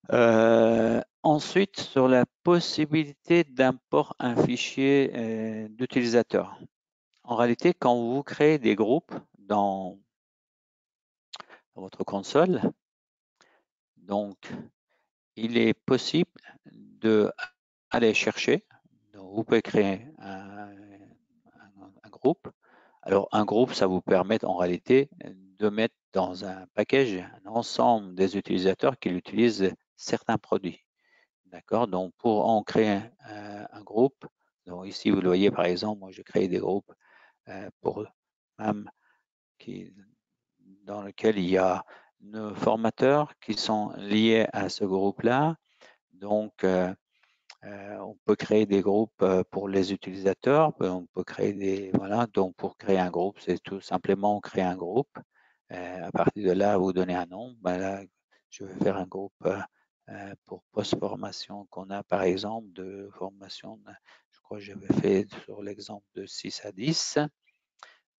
Ensuite, sur la possibilité d'import un fichier d'utilisateur. En réalité, quand vous créez des groupes dans votre console, donc il est possible d'aller chercher. Donc, vous pouvez créer un groupe. Alors, un groupe, ça vous permet en réalité de mettre dans un package un ensemble des utilisateurs qui utilisent certains produits. D'accord? Donc, pour en créer un groupe, donc ici, vous le voyez, par exemple, moi, j'ai créé des groupes pour MAM dans lequel il y a nos formateurs qui sont liés à ce groupe-là. Donc, on peut créer des groupes pour les utilisateurs. On peut créer des... Voilà, donc pour créer un groupe, c'est tout simplement créer un groupe. À partir de là, vous donnez un nom. Ben là, je vais faire un groupe pour post-formation qu'on a, par exemple, de formation. Je crois que j'avais fait sur l'exemple de 6 à 10.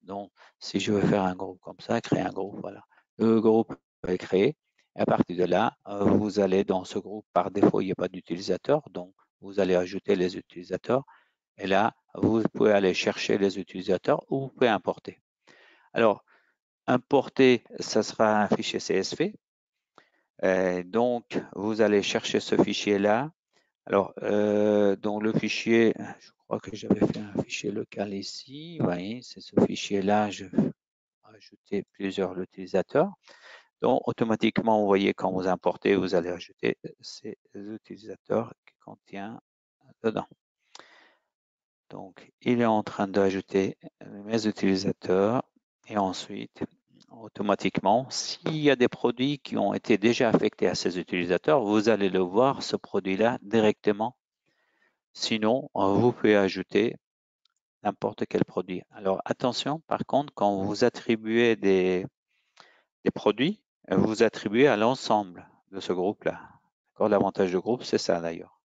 Donc, si je veux faire un groupe comme ça, créer un groupe, voilà. Le groupe est créé. Et à partir de là, vous allez dans ce groupe, par défaut, il n'y a pas d'utilisateur, donc vous allez ajouter les utilisateurs. Et là, vous pouvez aller chercher les utilisateurs ou vous pouvez importer. Alors, importer, ça sera un fichier CSV. Donc, vous allez chercher ce fichier-là. Alors, dans le fichier, je crois que j'avais fait un fichier local ici. Vous voyez, c'est ce fichier-là. Je vais ajouter plusieurs utilisateurs. Donc, automatiquement, vous voyez, quand vous importez, vous allez ajouter ces utilisateurs qui contiennent dedans. Donc, il est en train d'ajouter mes utilisateurs et ensuite, automatiquement, s'il y a des produits qui ont été déjà affectés à ces utilisateurs, vous allez le voir, ce produit-là, directement. Sinon, vous pouvez ajouter n'importe quel produit. Alors, attention, par contre, quand vous attribuez des produits, vous attribuez à l'ensemble de ce groupe-là. L'avantage de groupe, c'est ça d'ailleurs.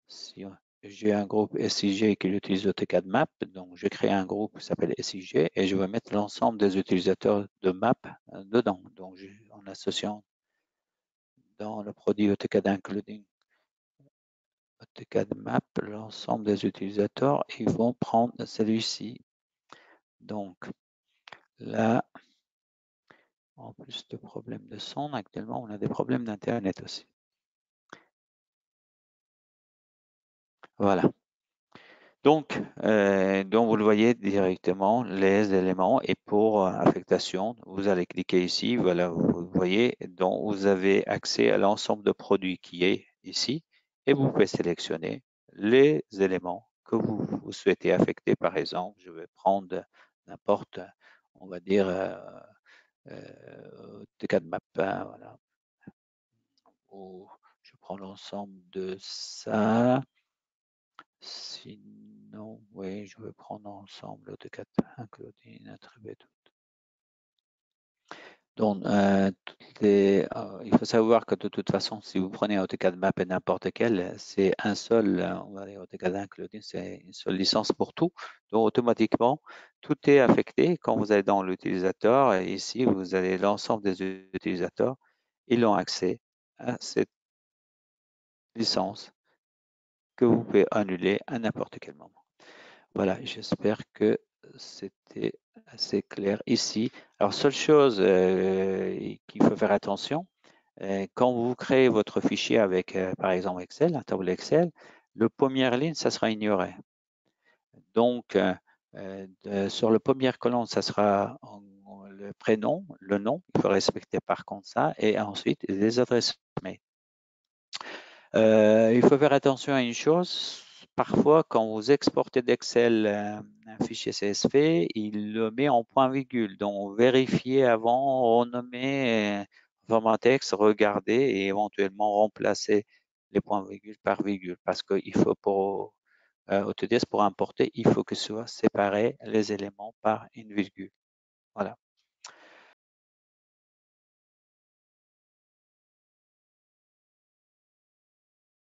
Si j'ai un groupe SIG qui utilise AutoCAD Map, donc je crée un groupe qui s'appelle SIG et je vais mettre l'ensemble des utilisateurs de Map dedans. Donc, en associant dans le produit AutoCAD Including AutoCAD Map, l'ensemble des utilisateurs, ils vont prendre celui-ci. Donc, là, en plus de problèmes de son, actuellement, on a des problèmes d'Internet aussi. Voilà. Donc, vous le voyez directement, les éléments. Et pour affectation, vous allez cliquer ici. Voilà, vous voyez, donc vous avez accès à l'ensemble de produits qui est ici. Et vous pouvez sélectionner les éléments que vous souhaitez affecter. Par exemple, je vais prendre n'importe, on va dire, AutoCAD Map, voilà. Ou je prends l'ensemble de ça. Sinon, oui, je vais prendre ensemble AutoCAD Including attribuer tout. Donc, il faut savoir que de toute façon, si vous prenez AutoCAD Map et n'importe quel, c'est un seul, on va dire AutoCAD Including, c'est une seule licence pour tout. Donc, automatiquement, tout est affecté quand vous allez dans l'utilisateur. Et ici, vous avez l'ensemble des utilisateurs. Ils ont accès à cette licence que vous pouvez annuler à n'importe quel moment. Voilà, j'espère que c'était assez clair ici. Alors, seule chose qu'il faut faire attention, quand vous créez votre fichier avec, par exemple, Excel, un tableau Excel, la première ligne, ça sera ignoré. Donc, sur la première colonne, ça sera le prénom, le nom. Il faut respecter par contre ça. Et ensuite, les adresses mail. Il faut faire attention à une chose. Parfois, quand vous exportez d'Excel un fichier CSV, il le met en point-virgule. Donc, vérifiez avant, renommer format texte, regardez et éventuellement remplacer les points-virgules par virgule. Parce qu'il faut pour Autodesk, pour importer, il faut que ce soit séparé les éléments par une virgule. Voilà.